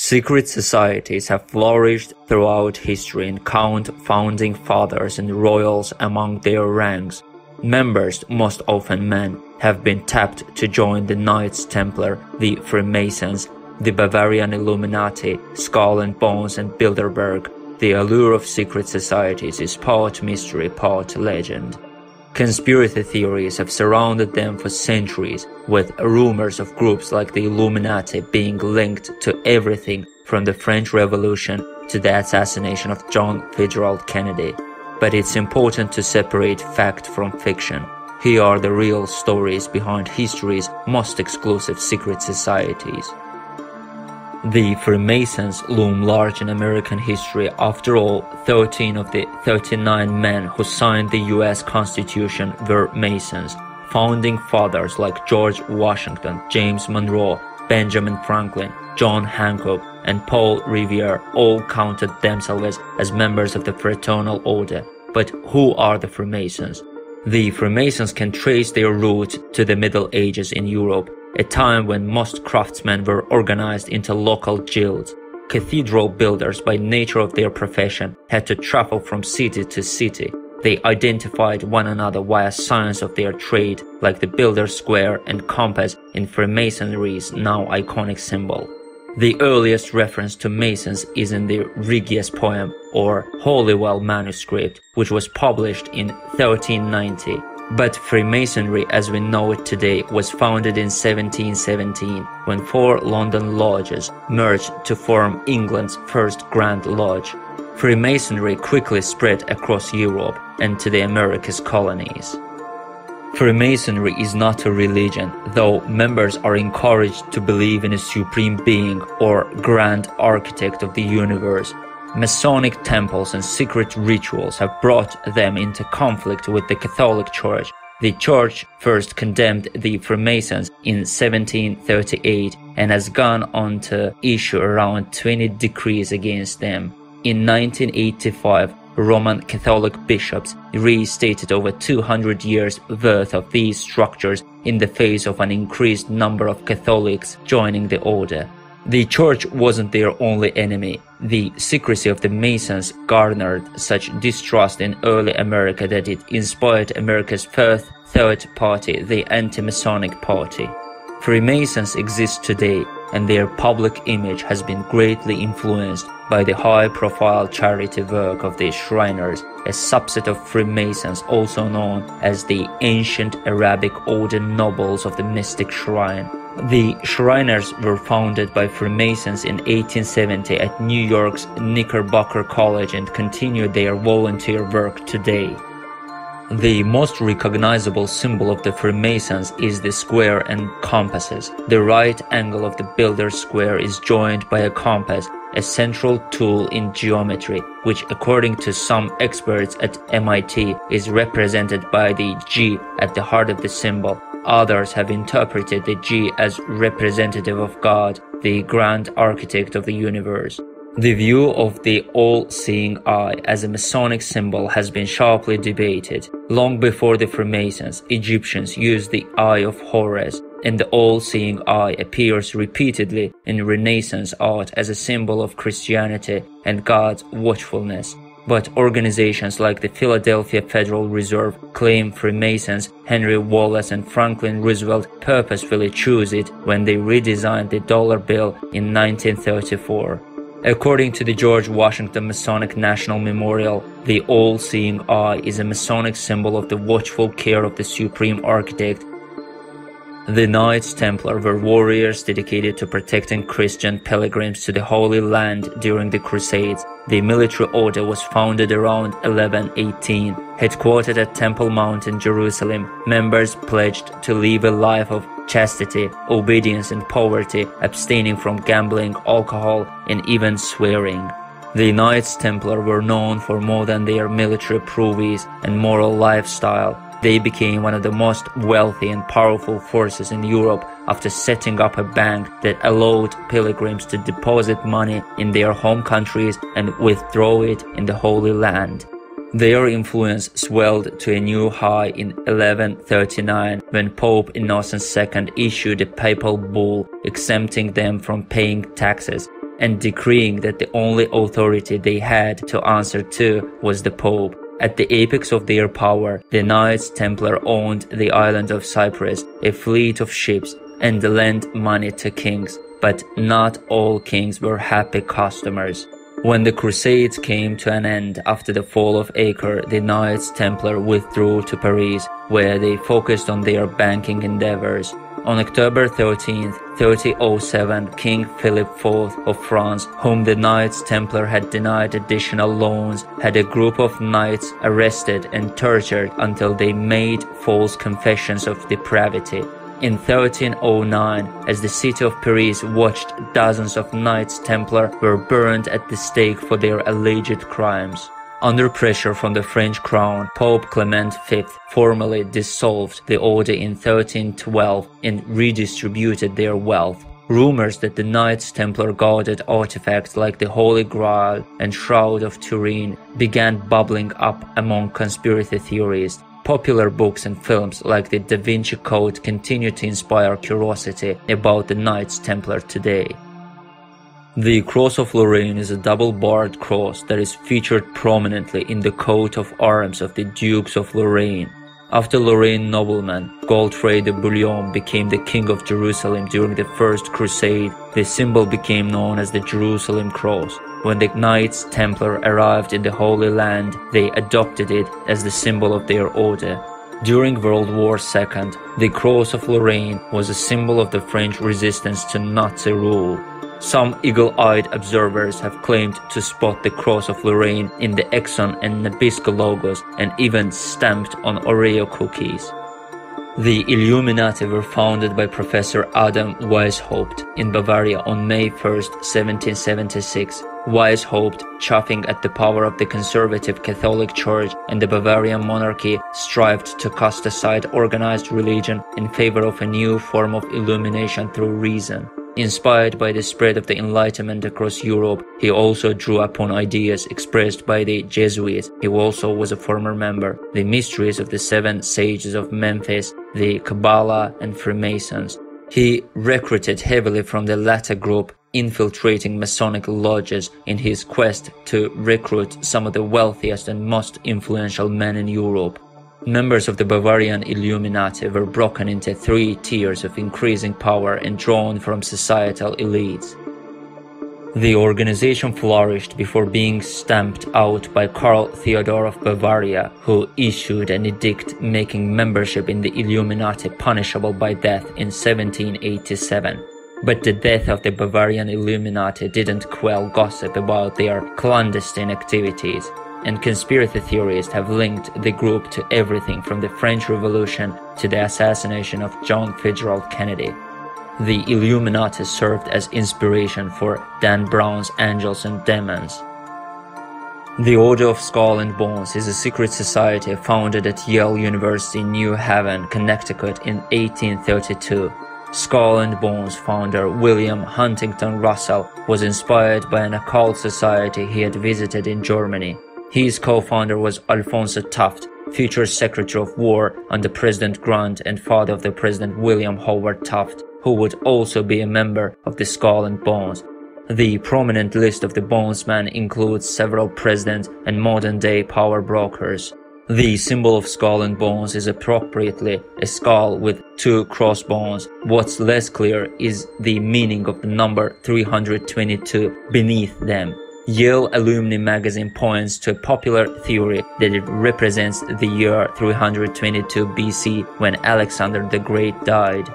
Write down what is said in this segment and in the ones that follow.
Secret societies have flourished throughout history and count founding fathers and royals among their ranks. Members, most often men, have been tapped to join the Knights Templar, the Freemasons, the Bavarian Illuminati, Skull and Bones and Bilderberg. The allure of secret societies is part mystery, part legend. Conspiracy theories have surrounded them for centuries, with rumors of groups like the Illuminati being linked to everything from the French Revolution to the assassination of John Fitzgerald Kennedy. But it's important to separate fact from fiction. Here are the real stories behind history's most exclusive secret societies. The Freemasons loom large in American history. After all, 13 of the 39 men who signed the US Constitution were Masons. Founding fathers like George Washington, James Monroe, Benjamin Franklin, John Hancock, and Paul Revere all counted themselves as members of the fraternal order. But who are the Freemasons? The Freemasons can trace their roots to the Middle Ages in Europe, a time when most craftsmen were organized into local guilds. Cathedral builders, by nature of their profession, had to travel from city to city. They identified one another via signs of their trade, like the builder's square and compass in Freemasonry's now iconic symbol. The earliest reference to Masons is in the Rivier's poem, or Holywell manuscript, which was published in 1390. But Freemasonry as we know it today was founded in 1717, when 4 London lodges merged to form England's first Grand Lodge. Freemasonry quickly spread across Europe and to the Americas colonies. Freemasonry is not a religion, though members are encouraged to believe in a supreme being or grand architect of the universe. Masonic temples and secret rituals have brought them into conflict with the Catholic Church. The Church first condemned the Freemasons in 1738 and has gone on to issue around 20 decrees against them. In 1985, Roman Catholic bishops restated over 200 years' worth of these structures in the face of an increased number of Catholics joining the order. The Church wasn't their only enemy. The secrecy of the Masons garnered such distrust in early America that it inspired America's first third party, the Anti-Masonic Party. Freemasons exist today, and their public image has been greatly influenced by the high-profile charity work of the Shriners, a subset of Freemasons also known as the ancient Arabic order nobles of the mystic shrine. The Shriners were founded by Freemasons in 1870 at New York's Knickerbocker College and continue their volunteer work today. The most recognizable symbol of the Freemasons is the square and compasses. The right angle of the builder's square is joined by a compass, a central tool in geometry, which according to some experts at MIT is represented by the G at the heart of the symbol. Others have interpreted the G as representative of God, the grand architect of the universe. The view of the all-seeing eye as a Masonic symbol has been sharply debated. Long before the Freemasons, Egyptians used the Eye of Horus, and the all-seeing eye appears repeatedly in Renaissance art as a symbol of Christianity and God's watchfulness. But organizations like the Philadelphia Federal Reserve claim Freemasons, Henry Wallace and Franklin Roosevelt purposefully chose it when they redesigned the dollar bill in 1934. According to the George Washington Masonic National Memorial, the all-seeing eye is a Masonic symbol of the watchful care of the Supreme Architect. The Knights Templar were warriors dedicated to protecting Christian pilgrims to the Holy Land during the Crusades. The military order was founded around 1118. Headquartered at Temple Mount in Jerusalem, members pledged to live a life of chastity, obedience and poverty, abstaining from gambling, alcohol, and even swearing. The Knights Templar were known for more than their military prowess and moral lifestyle. They became one of the most wealthy and powerful forces in Europe after setting up a bank that allowed pilgrims to deposit money in their home countries and withdraw it in the Holy Land. Their influence swelled to a new high in 1139 when Pope Innocent II issued a papal bull exempting them from paying taxes. and decreeing that the only authority they had to answer to was the Pope. At the apex of their power, the Knights Templar owned the island of Cyprus, a fleet of ships, and lent money to kings. But not all kings were happy customers. When the Crusades came to an end after the fall of Acre, the Knights Templar withdrew to Paris, where they focused on their banking endeavors. On October 13, 1307, King Philip IV of France, whom the Knights Templar had denied additional loans, had a group of knights arrested and tortured until they made false confessions of depravity. In 1309, as the city of Paris watched, dozens of Knights Templar were burned at the stake for their alleged crimes. Under pressure from the French crown, Pope Clement V formally dissolved the order in 1312 and redistributed their wealth. Rumors that the Knights Templar guarded artifacts like the Holy Grail and Shroud of Turin began bubbling up among conspiracy theorists. Popular books and films like the Da Vinci Code continue to inspire curiosity about the Knights Templar today. The Cross of Lorraine is a double-barred cross that is featured prominently in the coat of arms of the Dukes of Lorraine. After Lorraine nobleman Godfrey de Bouillon became the King of Jerusalem during the First Crusade, the symbol became known as the Jerusalem Cross. When the Knights Templar arrived in the Holy Land, they adopted it as the symbol of their order. During World War II, the Cross of Lorraine was a symbol of the French resistance to Nazi rule. Some eagle-eyed observers have claimed to spot the Cross of Lorraine in the Exxon and Nabisco logos and even stamped on Oreo cookies. The Illuminati were founded by Professor Adam Weishaupt in Bavaria on May 1, 1776. Weishaupt, chafing at the power of the conservative Catholic Church and the Bavarian monarchy, strived to cast aside organized religion in favor of a new form of illumination through reason. Inspired by the spread of the Enlightenment across Europe, he also drew upon ideas expressed by the Jesuits. He also was a former member, the mysteries of the seven sages of Memphis, the Kabbalah and Freemasons. He recruited heavily from the latter group, infiltrating Masonic lodges in his quest to recruit some of the wealthiest and most influential men in Europe. Members of the Bavarian Illuminati were broken into three tiers of increasing power and drawn from societal elites. The organization flourished before being stamped out by Karl Theodor of Bavaria, who issued an edict making membership in the Illuminati punishable by death in 1787. But the death of the Bavarian Illuminati didn't quell gossip about their clandestine activities, and conspiracy theorists have linked the group to everything from the French Revolution to the assassination of John Fitzgerald Kennedy. The Illuminati served as inspiration for Dan Brown's Angels and Demons. The Order of Skull and Bones is a secret society founded at Yale University, New Haven, Connecticut in 1832. Skull and Bones founder William Huntington Russell was inspired by an occult society he had visited in Germany. His co-founder was Alphonso Taft, future Secretary of War under President Grant and father of the President William Howard Taft, who would also be a member of the Skull and Bones. The prominent list of the Bonesmen includes several presidents and modern-day power brokers. The symbol of Skull and Bones is appropriately a skull with two crossbones. What's less clear is the meaning of the number 322 beneath them. Yale Alumni magazine points to a popular theory that it represents the year 322 BC when Alexander the Great died.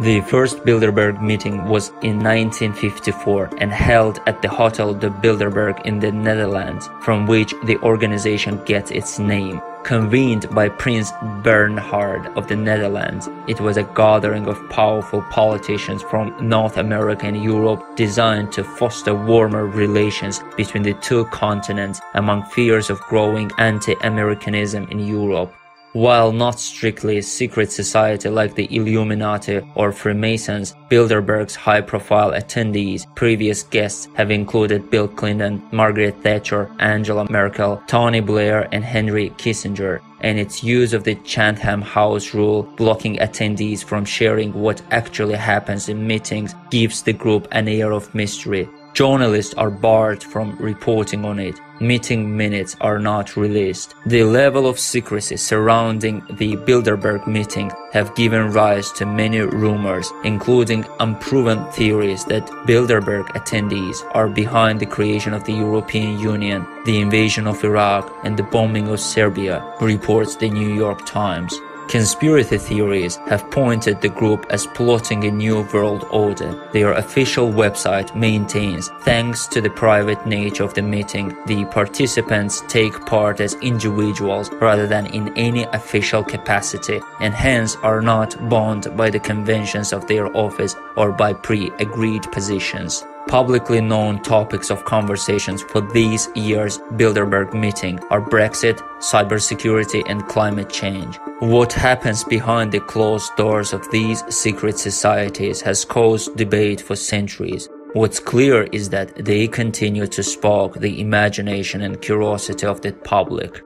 The first Bilderberg meeting was in 1954 and held at the Hotel de Bilderberg in the Netherlands, from which the organization gets its name. Convened by Prince Bernhard of the Netherlands, it was a gathering of powerful politicians from North America and Europe designed to foster warmer relations between the two continents among fears of growing anti-Americanism in Europe. While not strictly a secret society like the Illuminati or Freemasons, Bilderberg's high-profile attendees, previous guests have included Bill Clinton, Margaret Thatcher, Angela Merkel, Tony Blair, and Henry Kissinger, and its use of the Chatham House rule blocking attendees from sharing what actually happens in meetings gives the group an air of mystery. Journalists are barred from reporting on it. Meeting minutes are not released. The level of secrecy surrounding the Bilderberg meeting have given rise to many rumors, including unproven theories that Bilderberg attendees are behind the creation of the European Union, the invasion of Iraq, and the bombing of Serbia, reports the New York Times. Conspiracy theories have pointed the group as plotting a new world order. Their official website maintains, thanks to the private nature of the meeting, the participants take part as individuals rather than in any official capacity, and hence are not bound by the conventions of their office or by pre-agreed positions. Publicly known topics of conversations for this year's Bilderberg meeting are Brexit, cybersecurity, and climate change. What happens behind the closed doors of these secret societies has caused debate for centuries. What's clear is that they continue to spark the imagination and curiosity of the public.